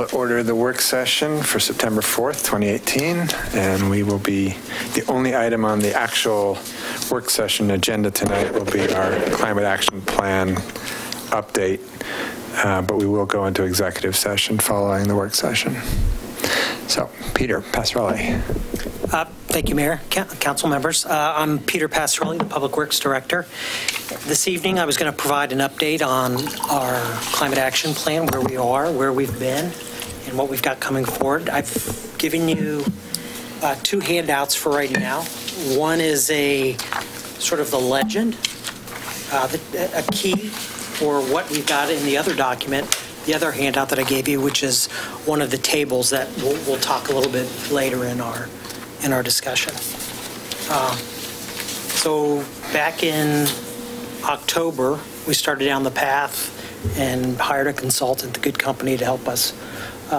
call to order the work session for September 4th, 2018, and we will be, the only item on the actual work session agenda tonight will be our climate action plan update, but we will go into executive session following the work session. So, Peter Passarelli. Thank you, Mayor, Council members. I'm Peter Passarelli, the Public Works Director. This evening, I was going to provide an update on our climate action plan, where we are, where we've been, and what we've got coming forward. I've given you two handouts for right now. One is a sort of the legend, a key for what we've got in the other document. The other handout that I gave you, which is one of the tables that we'll talk a little bit later in our discussion. So back in October, we started down the path and hired a consultant, the good company, to help us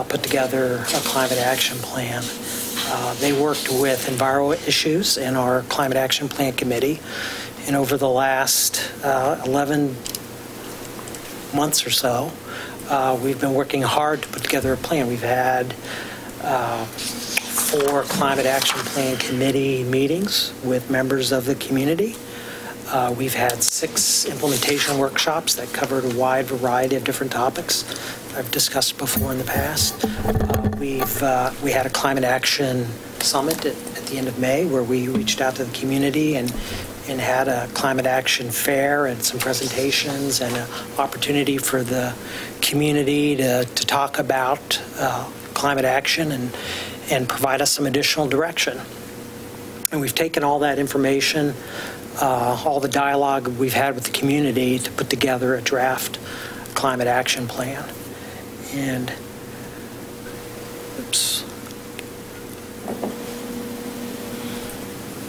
put together a climate action plan. They worked with enviro issues in our climate action plan committee, and over the last 11 months or so, we've been working hard to put together a plan. We've had 4 climate action plan committee meetings with members of the community. We've had 6 implementation workshops that covered a wide variety of different topics I've discussed before in the past. We had a climate action summit at the end of May, where we reached out to the community and had a climate action fair and some presentations and an opportunity for the community to talk about climate action and provide us some additional direction. And we've taken all that information, all the dialogue we've had with the community, to put together a draft climate action plan. And, oops.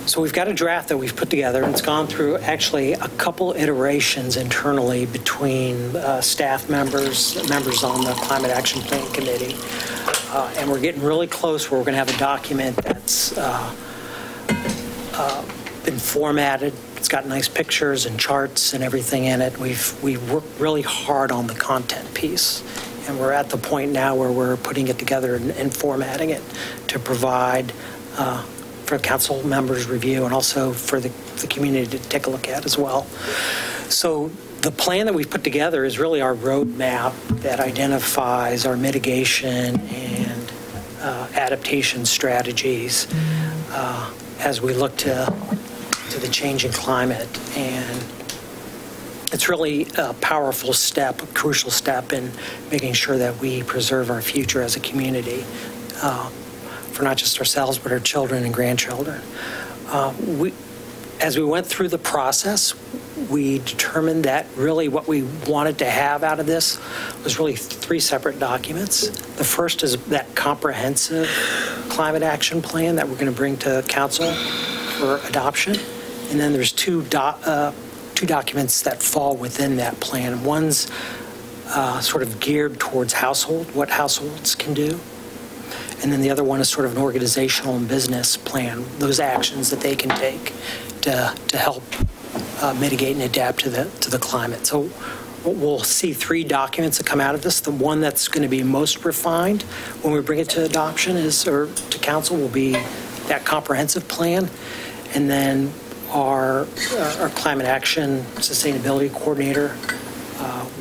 So we've got a draft that we've put together, and it's gone through actually a couple iterations internally between staff members on the Climate Action Plan Committee. And we're getting really close where we're going to have a document that's been formatted. It's got nice pictures and charts and everything in it. We've worked really hard on the content piece, and we're at the point now where we're putting it together and formatting it to provide for council members' review, and also for the community to take a look at as well. So the plan that we've put together is really our roadmap that identifies our mitigation and adaptation strategies as we look to the changing climate. And it's really a powerful step, a crucial step in making sure that we preserve our future as a community, for not just ourselves, but our children and grandchildren. As we went through the process, we determined that really what we wanted to have out of this was really 3 separate documents. The first is that comprehensive climate action plan that we're going to bring to council for adoption. And then there's two documents that fall within that plan. One's sort of geared towards what households can do. And then the other one is sort of an organizational and business plan, those actions that they can take to help mitigate and adapt to the climate. So we'll see 3 documents that come out of this. The one that's going to be most refined when we bring it to adoption or to council will be that comprehensive plan. And then our climate action sustainability coordinator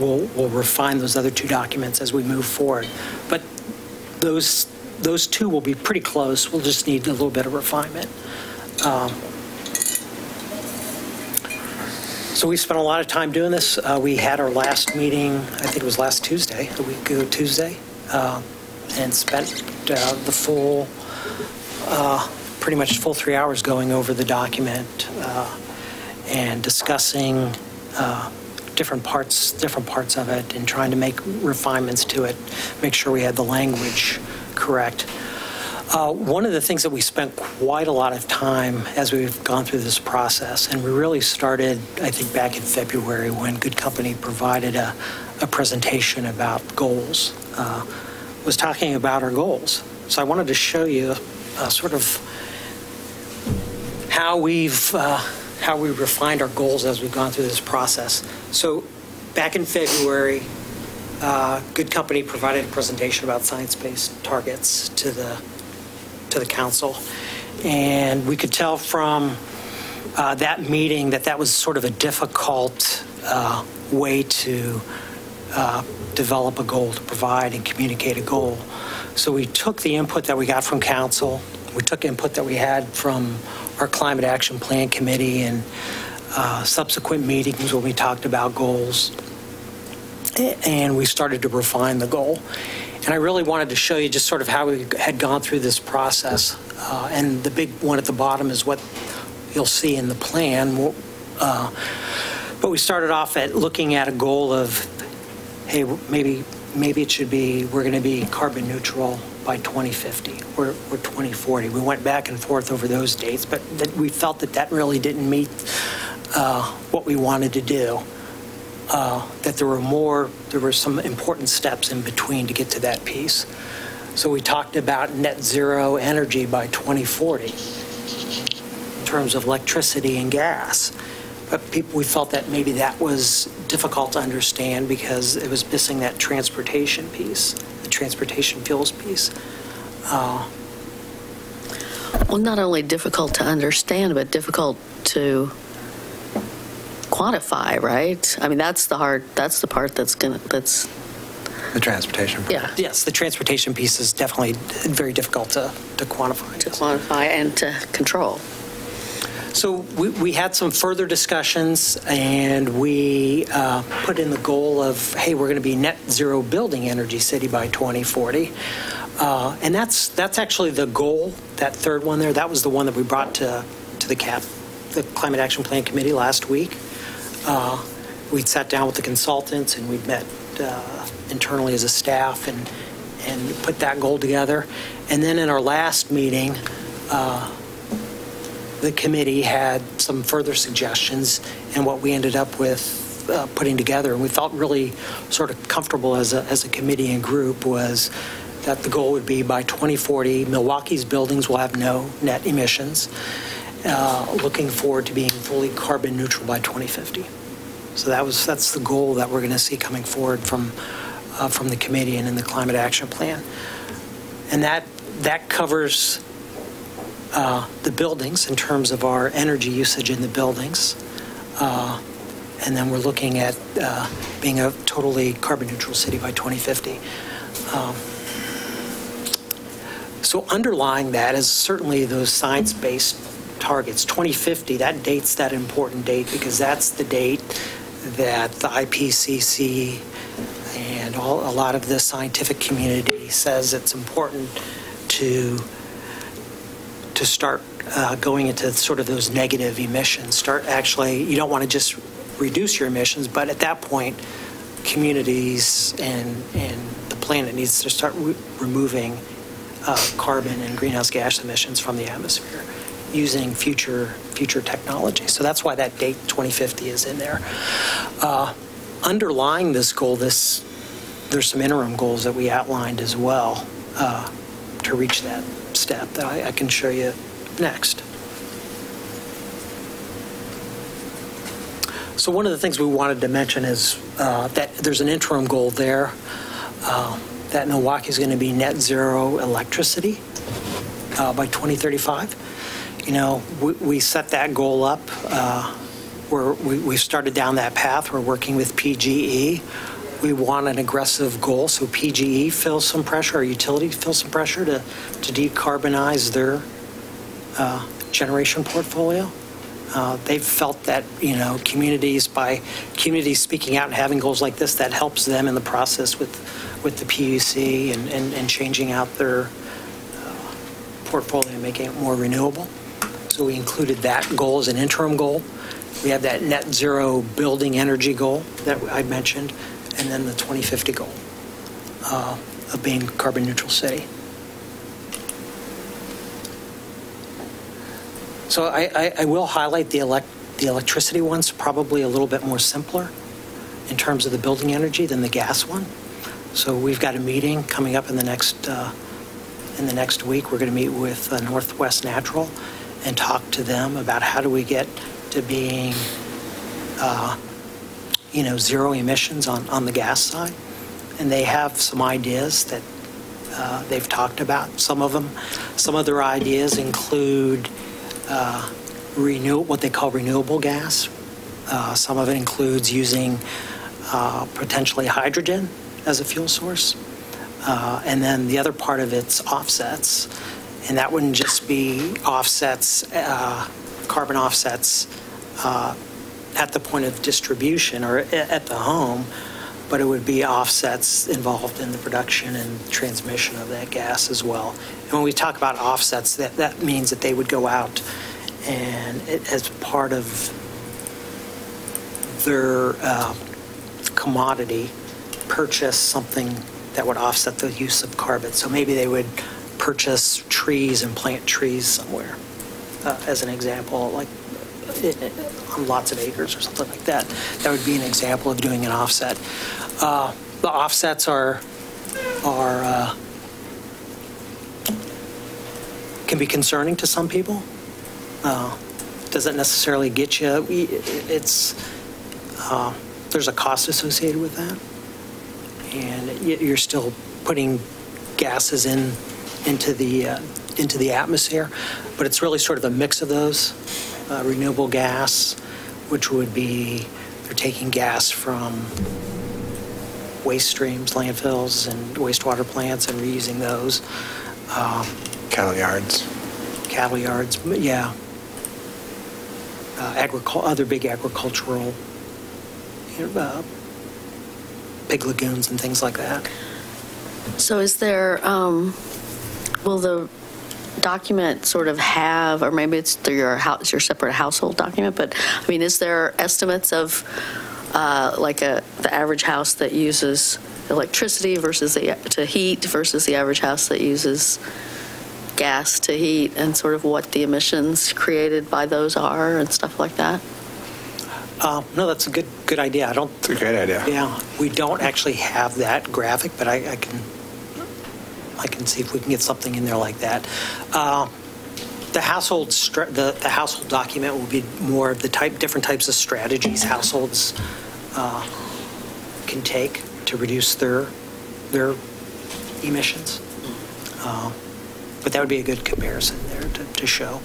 will refine those other 2 documents as we move forward. But those 2 will be pretty close. We'll just need a little bit of refinement. So we spent a lot of time doing this. We had our last meeting, I think it was last Tuesday, a week ago Tuesday, and spent the full, pretty much full 3 hours going over the document and discussing different parts of it and trying to make refinements to it, make sure we had the language correct. One of the things that we spent quite a lot of time as we've gone through this process, and we really started, I think, back in February when Good Company provided a presentation about goals, was talking about our goals. So I wanted to show you sort of how we refined our goals as we've gone through this process. So back in February, Good Company provided a presentation about science-based targets to the council. And we could tell from that meeting that was sort of a difficult way to develop a goal, to provide and communicate a goal. So we took the input that we got from council, we took input that we had from our Climate Action Plan Committee and subsequent meetings when we talked about goals, and we started to refine the goal. And I really wanted to show you just sort of how we had gone through this process. And the big one at the bottom is what you'll see in the plan. But we started off at looking at a goal of, hey, maybe it should be, we're going to be carbon neutral by 2050 or 2040. We went back and forth over those dates, but we felt that really didn't meet what we wanted to do. That there were some important steps in between to get to that piece. So we talked about net zero energy by 2040 in terms of electricity and gas. But we felt that maybe that was difficult to understand because it was missing that transportation piece, the transportation fuels piece. Well, not only difficult to understand, but difficult to quantify, right? I mean, that's the part that's The transportation. yeah. Yes, the transportation piece is definitely very difficult to quantify. To quantify and to control. So we had some further discussions, and we put in the goal of, hey, we're going to be net zero building energy city by 2040. And that's actually the goal, that third one there. That was the one that we brought to the Climate Action Plan Committee last week. We'd sat down with the consultants, and we'd met internally as a staff and put that goal together. And then in our last meeting, the committee had some further suggestions, and what we ended up with putting together, and we felt really sort of comfortable as a committee and group, was that the goal would be by 2040, Milwaukee's buildings will have no net emissions, looking forward to being fully carbon neutral by 2050. So that's the goal that we're going to see coming forward from the committee and in the Climate Action Plan. And that covers the buildings in terms of our energy usage in the buildings. And then we're looking at being a totally carbon neutral city by 2050. So underlying that is certainly those science-based targets. 2050, that date's that important date because that's the date that the IPCC and a lot of the scientific community says it's important to start going into sort of those negative emissions. You don't want to just reduce your emissions, but at that point, communities and the planet needs to start removing carbon and greenhouse gas emissions from the atmosphere using future technology. So that's why that date 2050 is in there. Underlying this goal, there's some interim goals that we outlined as well to reach that step that I can show you next. So one of the things we wanted to mention is that there's an interim goal there that Milwaukee is going to be net zero electricity by 2035. You know, we set that goal up. We started down that path. We're working with PGE. We want an aggressive goal, so PGE feels some pressure, our utility feels some pressure to decarbonize their generation portfolio. They've felt that, you know, communities speaking out and having goals like this, that helps them in the process with the PUC and changing out their portfolio and making it more renewable. So we included that goal as an interim goal. We have that net zero building energy goal that I mentioned, and then the 2050 goal of being carbon neutral city. So I will highlight the electricity one's probably a little bit more simpler in terms of the building energy than the gas one. So we've got a meeting coming up in the next week. We're going to meet with Northwest Natural and talk to them about how do we get to being zero emissions on the gas side. and they have some ideas that they've talked about. Some of their ideas include what they call renewable gas. Some of it includes using potentially hydrogen as a fuel source. And then the other part of it's offsets. And that wouldn't just be offsets, carbon offsets at the point of distribution or at the home, but it would be offsets involved in the production and transmission of that gas as well. And when we talk about offsets, that means that they would go out and as part of their commodity, purchase something that would offset the use of carbon. So maybe they would purchase trees and plant trees somewhere, as an example, like on lots of acres or something like that. That would be an example of doing an offset. The offsets are can be concerning to some people. Doesn't necessarily get you. There's a cost associated with that, and you're still putting gases into the atmosphere, but it's really sort of a mix of those. Renewable gas, which would be they're taking gas from waste streams, landfills, and wastewater plants, and reusing those. Cattle yards. Cattle yards, yeah. Other big agricultural, big lagoons and things like that. So is there, will the document sort of have, or maybe it's through your separate household document, but I mean, is there estimates of the average house that uses electricity to heat versus the average house that uses gas to heat, and sort of what the emissions created by those are and stuff like that? No, that's a good idea. It's a great idea. Yeah, we don't actually have that graphic, but I can see if we can get something in there like that. The household document will be more of the different types of strategies households can take to reduce their emissions. But that would be a good comparison there to show.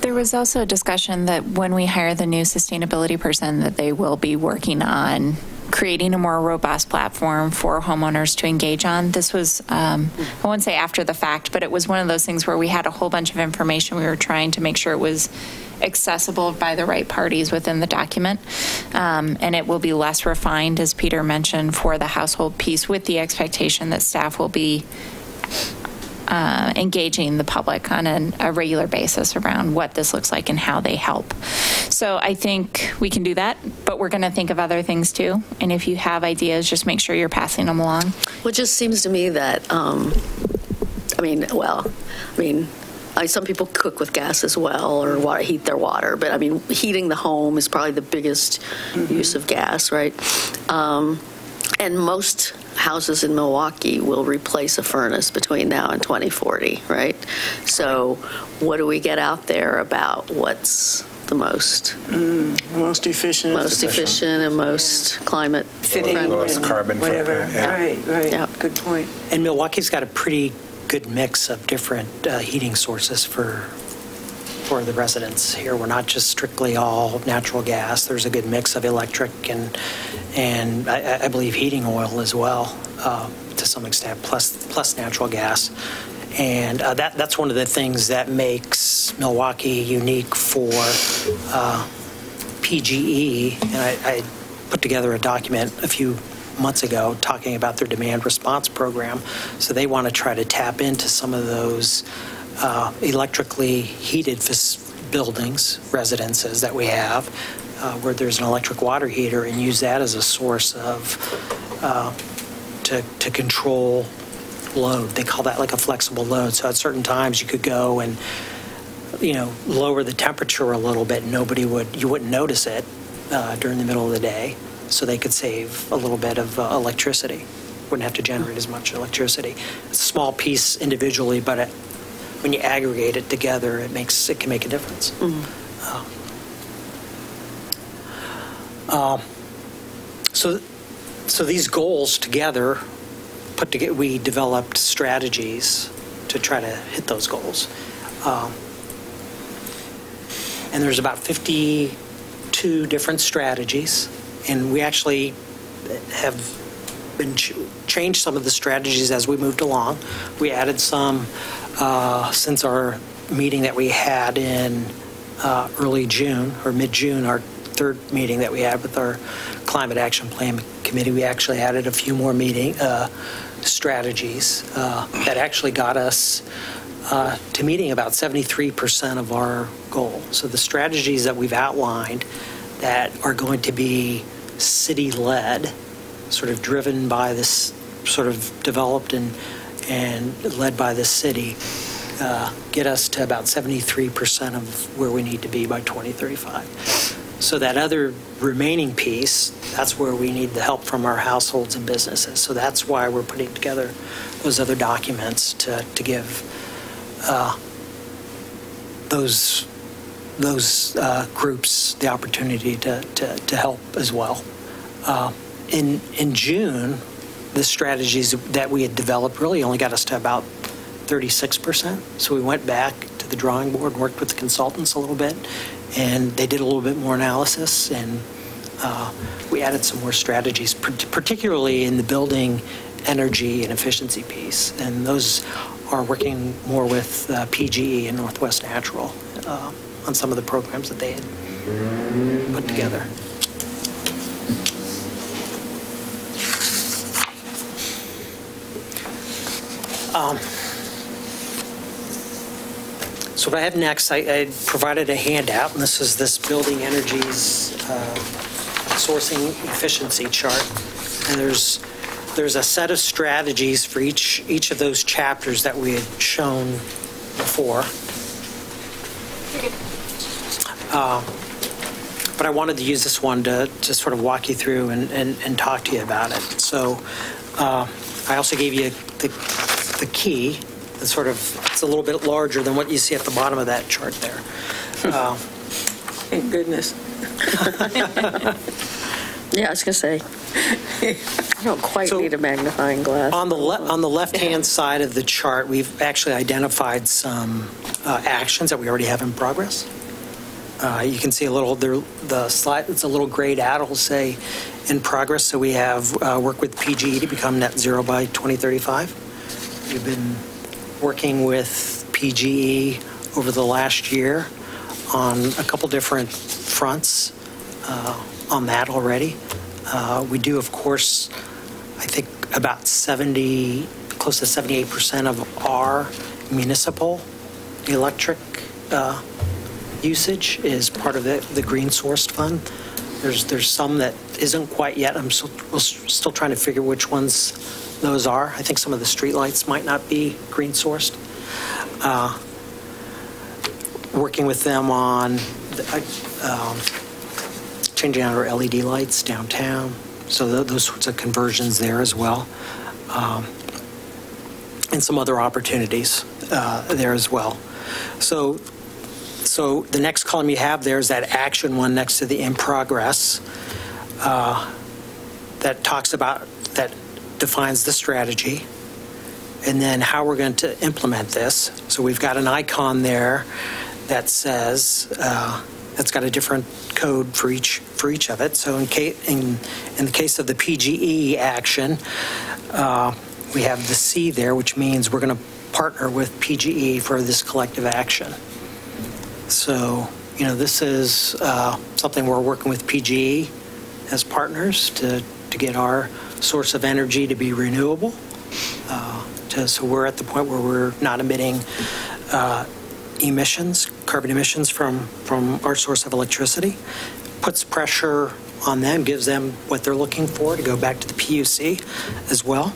There was also a discussion that when we hire the new sustainability person, that they will be working on creating a more robust platform for homeowners to engage on. This was, I won't say after the fact, but it was one of those things where we had a whole bunch of information. We were trying to make sure it was accessible by the right parties within the document. And it will be less refined, as Peter mentioned, for the household piece, with the expectation that staff will be engaging the public on a regular basis around what this looks like and how they help. So I think we can do that, but we're going to think of other things too. And if you have ideas, just make sure you're passing them along. Well, it just seems to me that, some people cook with gas as well, or heat their water, but I mean, heating the home is probably the biggest use of gas, right? And most houses in Milwaukee will replace a furnace between now and 2040, right? So what do we get out there about what's the most efficient, and most climate friendly, lowest carbon whatever. footprint? Right. Yeah. Good point. And Milwaukee's got a pretty good mix of different heating sources for the residents here. We're not just strictly all natural gas. There's a good mix of electric and I believe heating oil as well, to some extent, plus natural gas. And that's one of the things that makes Milwaukee unique for PGE. And I put together a document a few months ago talking about their demand response program. So they want to try to tap into some of those electrically heated buildings, residences that we have, where there's an electric water heater, and use that as a source of to control load. They call that like a flexible load. So at certain times you could go and lower the temperature a little bit. You wouldn't notice it during the middle of the day, so they could save a little bit of electricity. Wouldn't have to generate as much electricity. It's a small piece individually, but when you aggregate it together, it can make a difference. Mm-hmm. So these goals together we developed strategies to try to hit those goals. And there's about 52 different strategies, and we actually have been changed some of the strategies as we moved along. We added some since our meeting that we had in early June or mid-June, our third meeting that we had with our Climate Action Plan Committee. We actually added a few more strategies that actually got us to meeting about 73% of our goal. So the strategies that we've outlined that are going to be city-led, sort of driven by this, sort of developed and led by the city, get us to about 73% of where we need to be by 2035. So that other remaining piece, that's where we need the help from our households and businesses. So that's why we're putting together those other documents to give those groups the opportunity to help as well. In June, the strategies that we had developed really only got us to about 36%. So we went back to the drawing board, worked with the consultants a little bit, and they did a little bit more analysis, and we added some more strategies, particularly in the building energy and efficiency piece. And those are working more with PGE and Northwest Natural on some of the programs that they had put together. So what I have next, I provided a handout, and this is this building energies sourcing efficiency chart. And there's a set of strategies for each of those chapters that we had shown before. But I wanted to use this one to sort of walk you through and talk to you about it. So I also gave you the key. It's sort of, it's a little bit larger than what you see at the bottom of that chart there. Thank goodness. Yeah, I was going to say, I don't quite need a magnifying glass. On the left-hand side of the chart, we've actually identified some actions that we already have in progress. You can see a little, the slide, it's a little grayed out, it'll say in progress. So we have work with PGE to become net zero by 2035. We've been working with PGE over the last year on a couple different fronts on that already. We do, of course, I think about close to 78% of our municipal electric usage is part of the Green Sourced Fund. There's some that isn't quite yet. We're still trying to figure which ones those are. I think some of the streetlights might not be green sourced. Working with them on changing out our LED lights downtown. So those sorts of conversions there as well. And some other opportunities there as well. So the next column you have there is that action one next to the in progress that talks about, that defines the strategy and then how we're going to implement this. So we've got an icon there that says, that's got a different code for each of it. So in the case of the PGE action, we have the C there, which means we're going to partner with PGE for this collective action. So, this is something we're working with PGE as partners to get our source of energy to be renewable. So we're at the point where we're not emitting carbon emissions from our source of electricity. Puts pressure on them, gives them what they're looking for to go back to the PUC as well.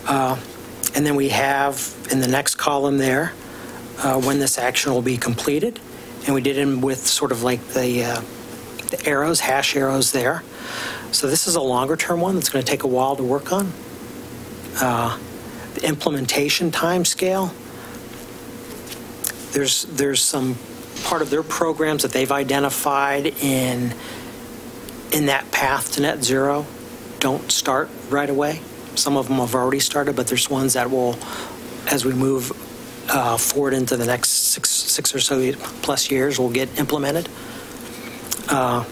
And then we have in the next column there when this action will be completed. And we did it with sort of like the arrows, hash arrows there. So this is a longer term one that's going to take a while to work on. The implementation time scale, there's some part of their programs that they've identified in that path to net zero don't start right away. Some of them have already started, but there's ones that will, as we move forward into the next six or so plus years, will get implemented. The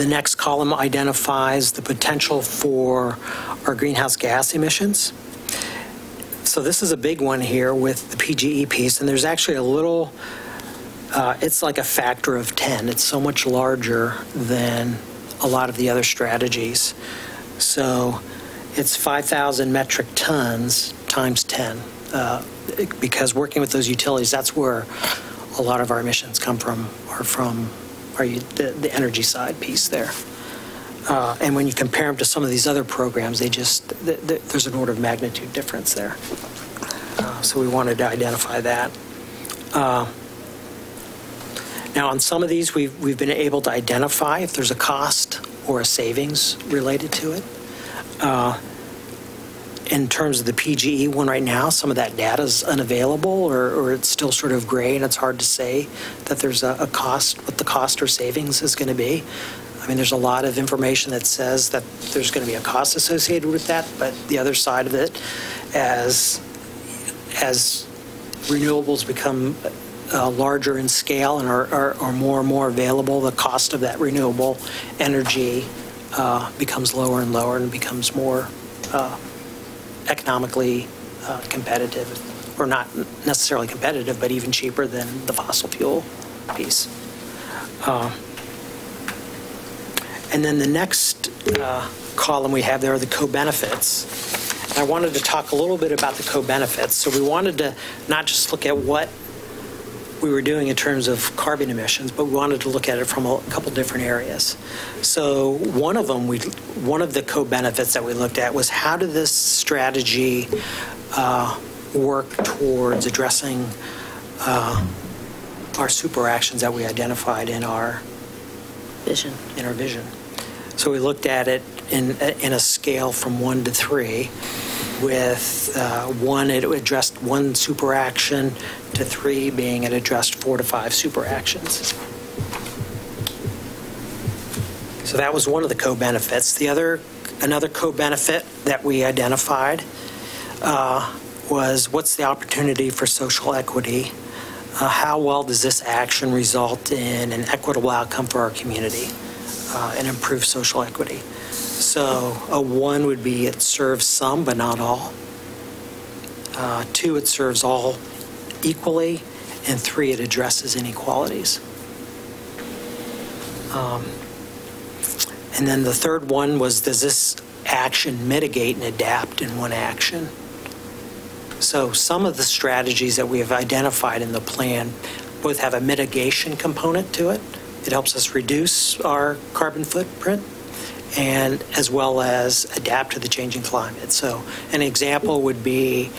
next column identifies the potential for our greenhouse gas emissions. So this is a big one here with the PGE piece, and there's actually a little, it's like a factor of 10. It's so much larger than a lot of the other strategies. So it's 5,000 metric tons times 10, because working with those utilities, that's where a lot of our emissions come from, are from the energy side piece there. And when you compare them to some of these other programs, there's an order of magnitude difference there. So we wanted to identify that. Now, on some of these, we've been able to identify if there's a cost or a savings related to it. In terms of the PGE one right now, some of that data is unavailable, or it's still sort of gray, and it's hard to say that there's a cost, what the cost or savings is going to be. I mean, there's a lot of information that says that there's going to be a cost associated with that, but the other side of it, as renewables become larger in scale and are more and more available, the cost of that renewable energy becomes lower and lower and becomes more economically competitive, or not necessarily competitive, but even cheaper than the fossil fuel piece. And then the next column we have there are the co-benefits. And I wanted to talk a little bit about the co-benefits. So we wanted to not just look at what we were doing in terms of carbon emissions, but we wanted to look at it from a couple different areas. So one of the co-benefits that we looked at was, how did this strategy work towards addressing our super actions that we identified in our vision. So we looked at it in a scale from 1 to 3, with 1, it addressed 1 super action, to 3 being it addressed 4 to 5 super actions. So that was one of the co-benefits. Another co-benefit that we identified was, what's the opportunity for social equity? How well does this action result in an equitable outcome for our community and improve social equity? So a 1 would be it serves some but not all. 2, it serves all equally. And 3, it addresses inequalities. And then the third one was, does this action mitigate and adapt in one action? So some of the strategies that we have identified in the plan both have a mitigation component to it. It helps us reduce our carbon footprint, and as well as adapt to the changing climate. So an example would be,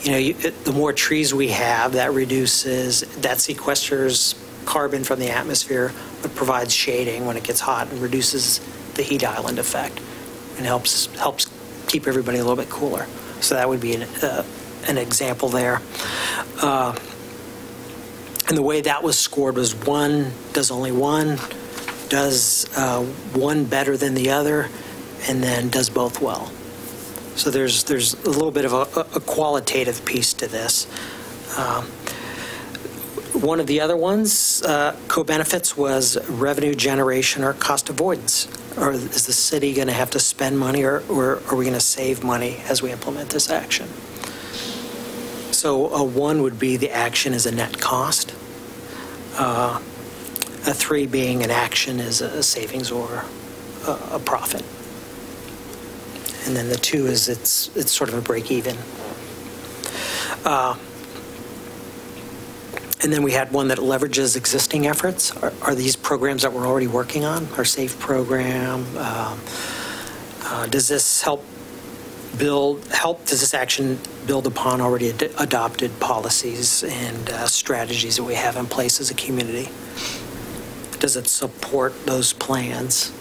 the more trees we have, that sequesters carbon from the atmosphere, but provides shading when it gets hot and reduces the heat island effect, and helps keep everybody a little bit cooler. So that would be an example there. And the way that was scored was, 1 does only 1, does one better than the other, and then does both well. So there's a little bit of a qualitative piece to this. One of the other ones, co-benefits, was revenue generation or cost avoidance. Or is the city going to have to spend money, or are we going to save money as we implement this action? So a 1 would be the action is a net cost. A 3 being an action is a savings or a profit. And then the 2 is it's sort of a break even. And then we had one that leverages existing efforts. Are these programs that we're already working on? Our SAFE program, does this does this action build upon already adopted policies and strategies that we have in place as a community? Does it support those plans?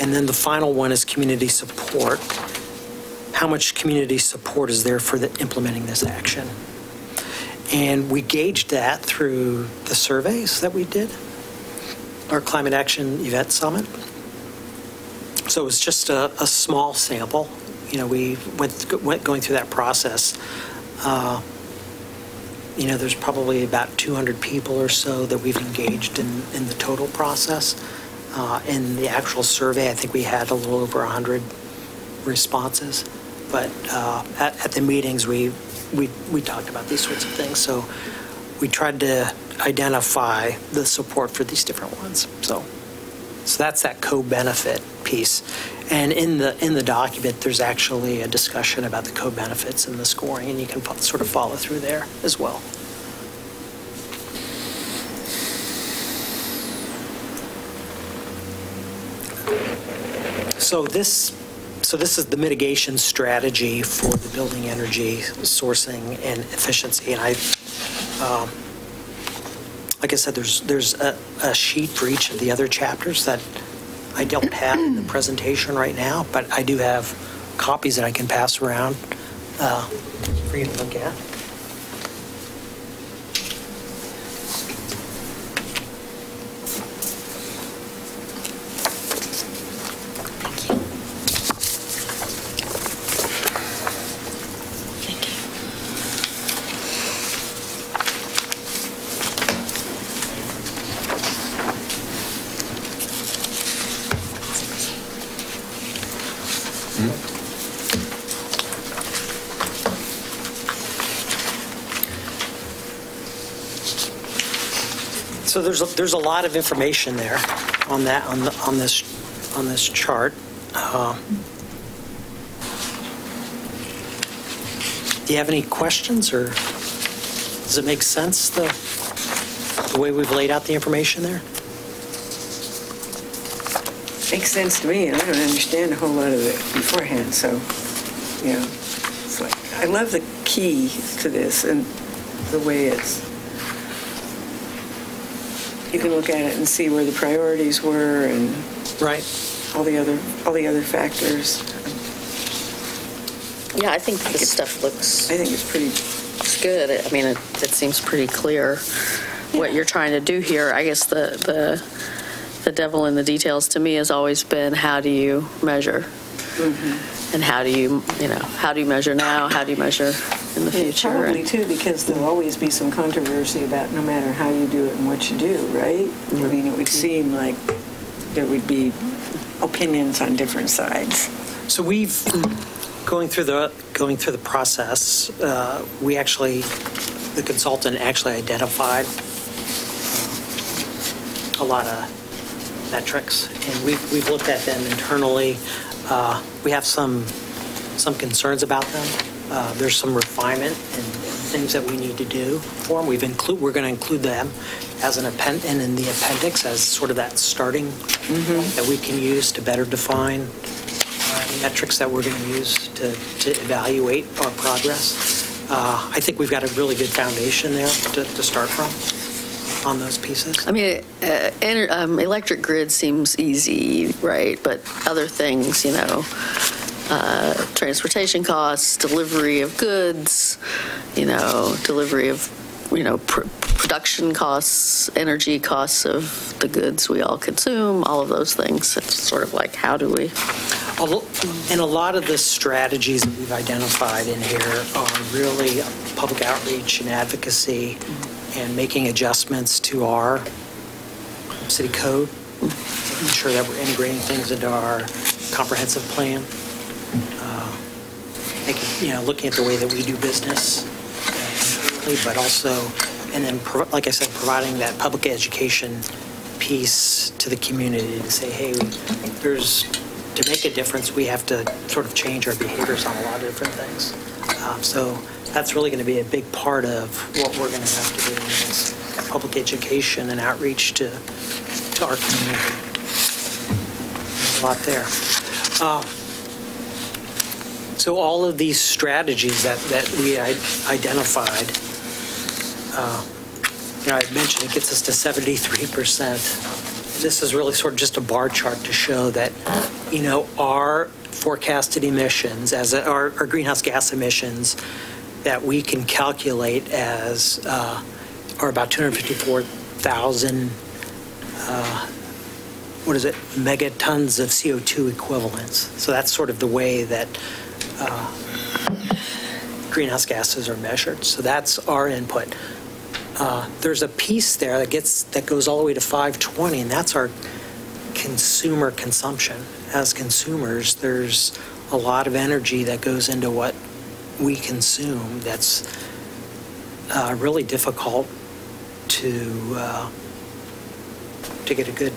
And then the final one is community support. How much community support is there for implementing this action? And we gauged that through the surveys that we did, our Climate Action Event Summit. So it was just a small sample. We went going through that process. There's probably about 200 people or so that we've engaged in the total process. In the actual survey, I think we had a little over 100 responses. But at the meetings, we talked about these sorts of things. So we tried to identify the support for these different ones. So that's that co-benefit piece. And in the document, there's actually a discussion about the co-benefits and the scoring, and you can sort of follow through there as well. So this is the mitigation strategy for the building energy sourcing and efficiency. And like I said, there's a sheet for each of the other chapters that I don't have in the presentation right now, but I do have copies that I can pass around for you to look at. So there's a lot of information there on that on this chart. Do you have any questions, or does it make sense the way we've laid out the information there? Makes sense to me, and I don't understand a whole lot of it beforehand. So, it's like I love the key to this and the way it's. You can look at it and see where the priorities were and right all the other factors. Yeah, I think this stuff looks. I think it's pretty. It's good. I mean, it seems pretty clear what you're trying to do here. I guess the devil in the details to me has always been, how do you measure? Mm-hmm. And how do you measure now? How do you measure in the future? Probably, too, because there'll always be some controversy about no matter how you do it and what you do, right? Mm-hmm. I mean, it would seem like there would be opinions on different sides. So we've, going through the process, the consultant actually identified a lot of metrics, and we've looked at them internally. We have some concerns about them. There's some refinement and things that we need to do for them. We're going to include them as in the appendix as sort of that starting point that we can use to better define metrics that we're going to use to evaluate our progress. I think we've got a really good foundation there to start from on those pieces. I mean, electric grid seems easy, right? But other things, transportation costs, delivery of goods, delivery of, production costs, energy costs of the goods we all consume, all of those things. It's sort of like, how do we? And a lot of the strategies that we've identified in here are really public outreach and advocacy and making adjustments to our city code, making sure that we're integrating things into our comprehensive plan, looking at the way that we do business, but also, and then, like I said, providing that public education piece to the community to say, hey, to make a difference, we have to sort of change our behaviors on a lot of different things. So that's really going to be a big part of what we're going to have to do is public education and outreach to our community. There's a lot there. So all of these strategies that we identified, I mentioned it gets us to 73%. This is really sort of just a bar chart to show that, our forecasted emissions, as our greenhouse gas emissions that we can calculate as are about 254,000 megatons of CO2 equivalents. So that's sort of the way that greenhouse gases are measured. So that's our input. There's a piece there that goes all the way to 520, and that's our consumer consumption. As consumers, there's a lot of energy that goes into what we consume that's really difficult to get a good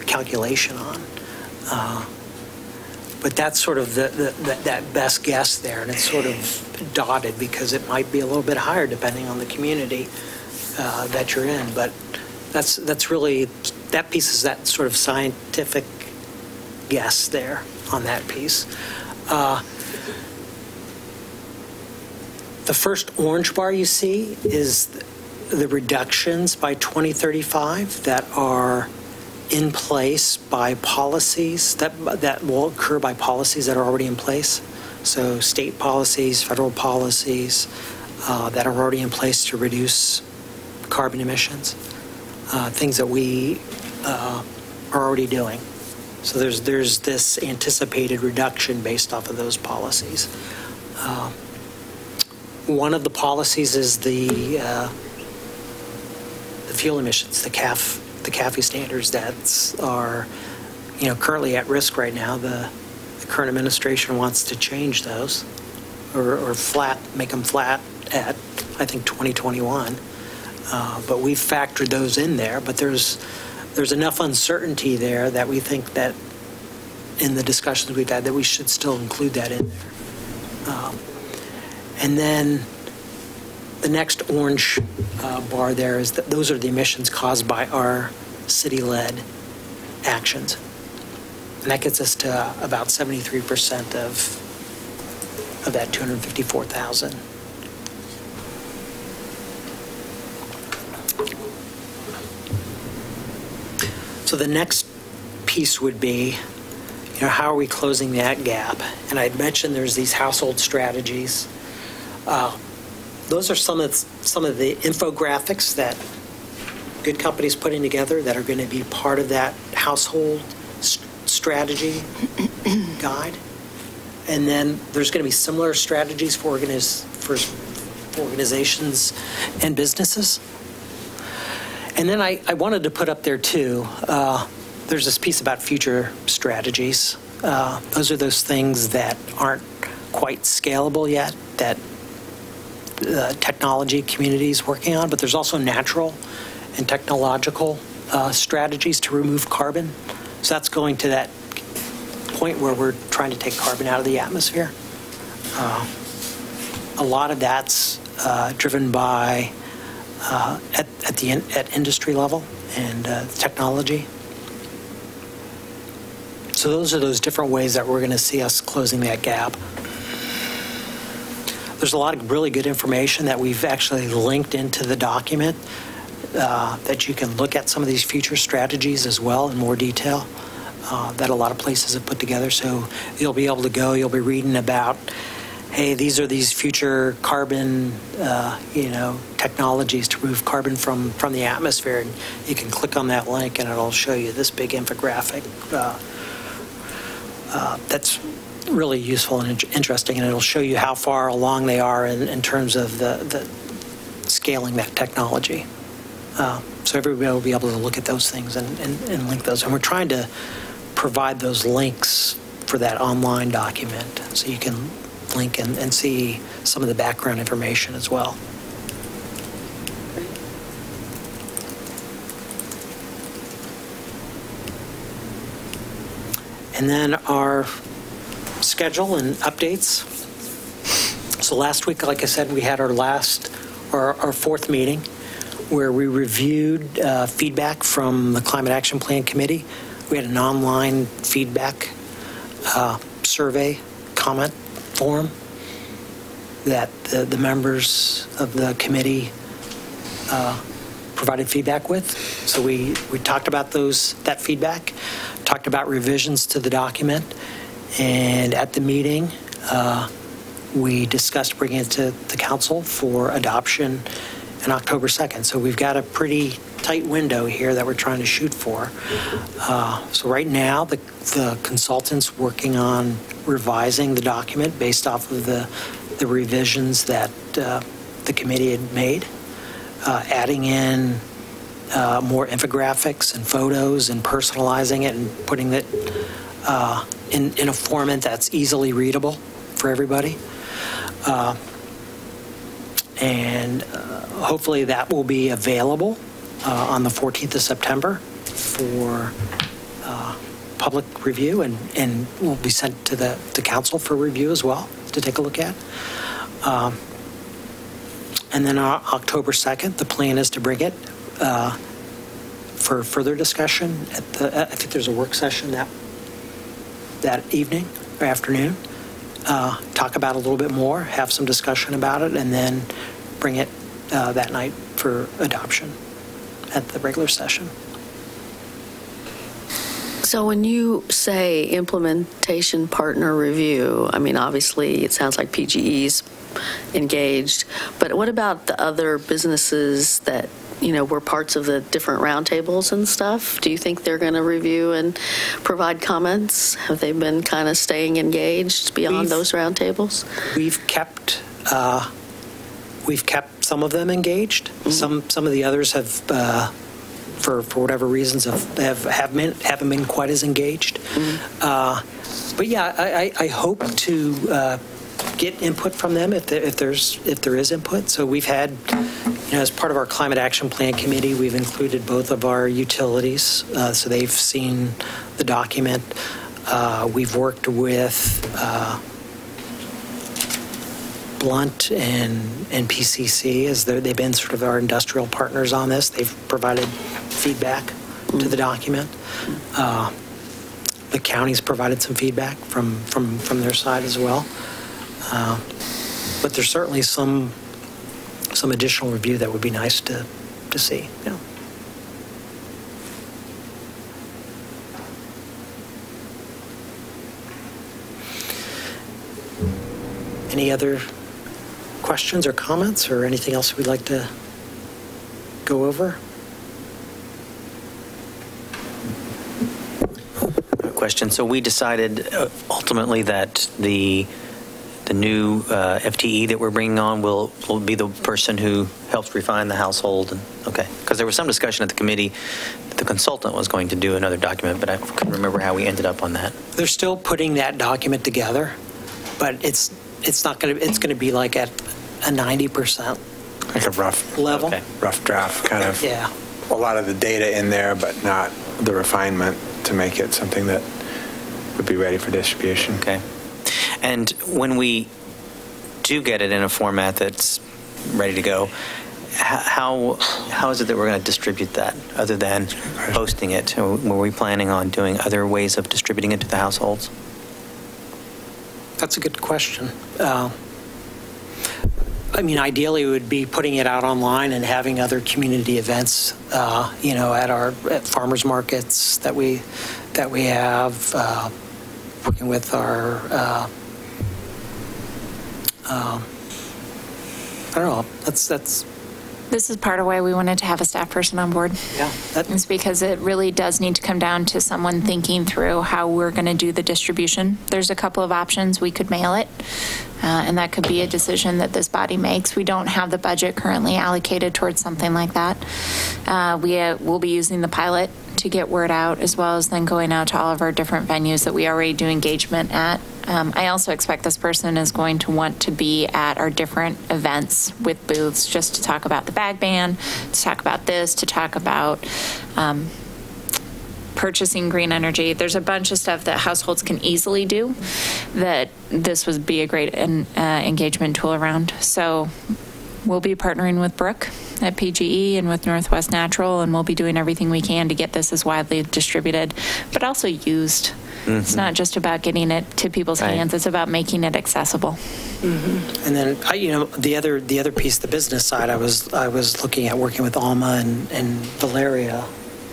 calculation on. But that's sort of that best guess there, and it's sort of dotted because it might be a little bit higher depending on the community that you're in. But that's really, that piece is that sort of scientific guess there on that piece. The first orange bar you see is the reductions by 2035 that are in place by policies, that will occur by policies that are already in place. So state policies, federal policies that are already in place to reduce carbon emissions, things that we are already doing. So there's this anticipated reduction based off of those policies. One of the policies is the fuel emissions, the CAFE standards that are, currently at risk right now. The current administration wants to change those, or make them flat at, I think, 2021. But we've factored those in there. But there's enough uncertainty there that we think that in the discussions we've had that we should still include that in there. And then the next orange bar there is that those are the emissions caused by our city-led actions. And that gets us to about 73% of that 254,000. So the next piece would be, how are we closing that gap? And I'd mentioned there's these household strategies. Those are some of the infographics that good companies putting together that are going to be part of that household strategy guide. And then there's going to be similar strategies for organizations and businesses. And then I wanted to put up there too, there's this piece about future strategies. Those are those things that aren't quite scalable yet, that the technology community is working on, but there's also natural and technological strategies to remove carbon. So that's going to that point where we're trying to take carbon out of the atmosphere. A lot of that's driven by at industry level and technology. So those are those different ways that we're going to see us closing that gap. There's a lot of really good information that we've actually linked into the document that you can look at some of these future strategies as well in more detail that a lot of places have put together. So you'll be able to go, you'll be reading about, hey, these are these future carbon, technologies to remove carbon from the atmosphere. And you can click on that link and it'll show you this big infographic that's really useful and interesting, and it'll show you how far along they are in terms of the scaling that technology. So everybody will be able to look at those things and link those. And we're trying to provide those links for that online document so you can link and see some of the background information as well. And then our schedule and updates. So last week, like I said, we had our fourth meeting where we reviewed feedback from the Climate Action Plan Committee. We had an online feedback survey comment form that the members of the committee provided feedback with. So we talked about that feedback, talked about revisions to the document, and at the meeting, we discussed bringing it to the council for adoption on October 2nd. So we've got a pretty tight window here that we're trying to shoot for. So right now, the consultant's working on revising the document based off of the revisions that the committee had made, adding in more infographics and photos and personalizing it and putting it in a format that's easily readable for everybody. And hopefully that will be available on the 14th of September for public review and will be sent to the council for review as well to take a look at. And then on October 2nd, the plan is to bring it for further discussion at I think there's a work session that evening or afternoon. Talk about it a little bit more, have some discussion about it, and then bring it that night for adoption at the regular session. So when you say implementation partner review, I mean, obviously it sounds like PGE's engaged, but what about the other businesses that, you know, were parts of the different roundtables and stuff? Do you think they're going to review and provide comments? Have they been kind of staying engaged beyond those roundtables? We've kept some of them engaged. Mm-hmm. Some of the others have, for whatever reasons, haven't been quite as engaged. Mm-hmm. But yeah, I hope to get input from them if there is input. So we've had, you know, as part of our Climate Action Plan Committee, we've included both of our utilities, so they've seen the document. We've worked with Blunt and PCC, as they've been sort of our industrial partners on this. They've provided feedback to the document. The county's provided some feedback from their side as well. But there's certainly some additional review that would be nice to see. Yeah. Any other questions or comments or anything else we'd like to go over? Question. So we decided ultimately that the new FTE that we're bringing on will be the person who helps refine the household. Okay, because there was some discussion at the committee that the consultant was going to do another document, but I couldn't remember how we ended up on that. They're still putting that document together, but it's not going to. It's going to be like at a 90%, like a rough level, rough draft kind of. Yeah. A lot of the data in there, but not the refinement to make it something that would be ready for distribution. Okay. And when we do get it in a format that's ready to go, how is it that we're going to distribute that other than posting it? Were we planning on doing other ways of distributing it to the households? That's a good question. I mean, ideally, it would be putting it out online and having other community events, you know, at farmers markets that we have, working with our. I don't know. That's. This is part of why we wanted to have a staff person on board. Yeah. It's because it really does need to come down to someone thinking through how we're going to do the distribution. There's a couple of options. We could mail it, and that could be a decision that this body makes. We don't have the budget currently allocated towards something like that. We'll be using the pilot to get word out, as well as then going out to all of our different venues that we already do engagement at. I also expect this person is going to want to be at our different events with booths just to talk about the bag ban, to talk about this, to talk about purchasing green energy. There's a bunch of stuff that households can easily do that this would be a great engagement tool around. So we'll be partnering with Brooke at PGE and with Northwest Natural, and we'll be doing everything we can to get this as widely distributed, but also used. Mm-hmm. It's not just about getting it to people's hands. It's about making it accessible. Mm-hmm. And then, you know, the other piece, the business side, I was looking at working with Alma and Valeria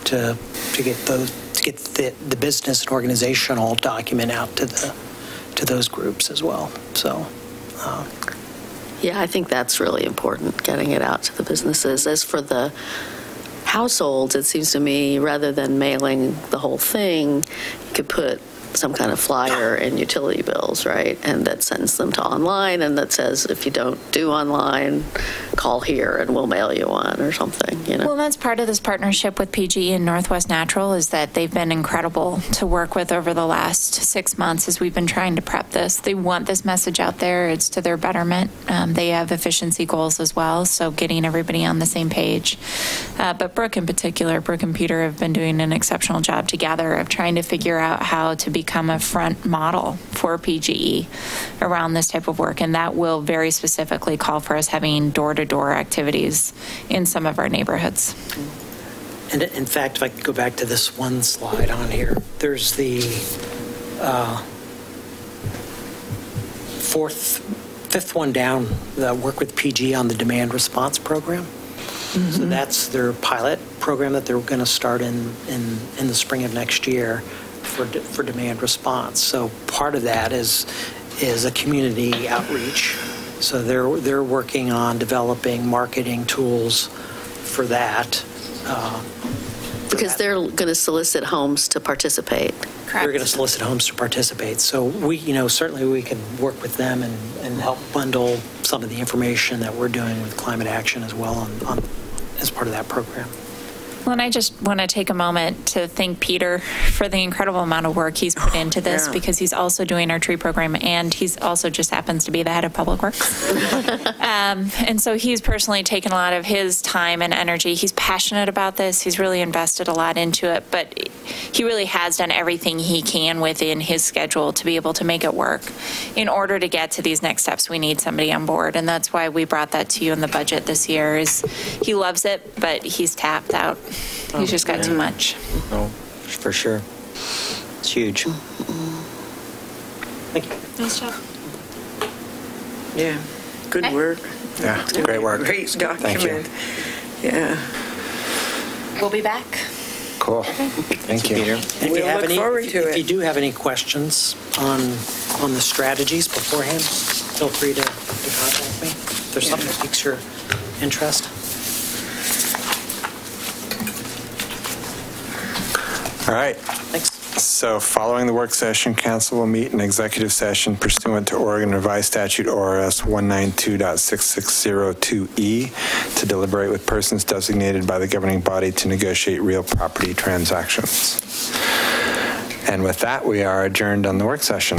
to get the business and organizational document out to those groups as well. So. Yeah, I think that's really important, getting it out to the businesses. As for the households, it seems to me, rather than mailing the whole thing, you could put some kind of flyer in utility bills, right? And that sends them to online, and that says, if you don't do online, call here and we'll mail you one or something, you know? Well, that's part of this partnership with PG and Northwest Natural, is that they've been incredible to work with over the last 6 months as we've been trying to prep this. They want this message out there. It's to their betterment. They have efficiency goals as well, so getting everybody on the same page. But Brooke in particular, Brooke and Peter have been doing an exceptional job together of trying to figure out how to become a front model for PGE around this type of work. And that will very specifically call for us having door-to-door activities in some of our neighborhoods. And in fact, if I could go back to this one slide on here, there's the fifth one down, the work with PG on the demand response program. Mm-hmm. So that's their pilot program that they're going to start in the spring of next year for demand response. So part of that is a community outreach. So they're working on developing marketing tools for that. Because they're going to solicit homes to participate. Correct. They're going to solicit homes to participate. So we, certainly we can work with them and help bundle some of the information that we're doing with climate action as well on as part of that program. Well, and I just want to take a moment to thank Peter for the incredible amount of work he's put into this, because he's also doing our tree program, and he's also just happens to be the head of Public Works. And so he's personally taken a lot of his time and energy. He's passionate about this. He's really invested a lot into it, but he really has done everything he can within his schedule to be able to make it work. In order to get to these next steps, we need somebody on board, and that's why we brought that to you in the budget this year. Is he loves it, but he's tapped out. He's just got too much. No, for sure. It's huge. Thank you. Nice job. Yeah, good work. Yeah, great work. Great document. Thank Yeah. We'll be back. Cool. Thank you. Peter. If We'll look forward to if it. you do have any questions on the strategies beforehand, feel free to contact me. If there's something that piques your interest. All right. Thanks. So following the work session, council will meet in executive session pursuant to Oregon Revised Statute ORS 192.6602E to deliberate with persons designated by the governing body to negotiate real property transactions. And with that, we are adjourned on the work session.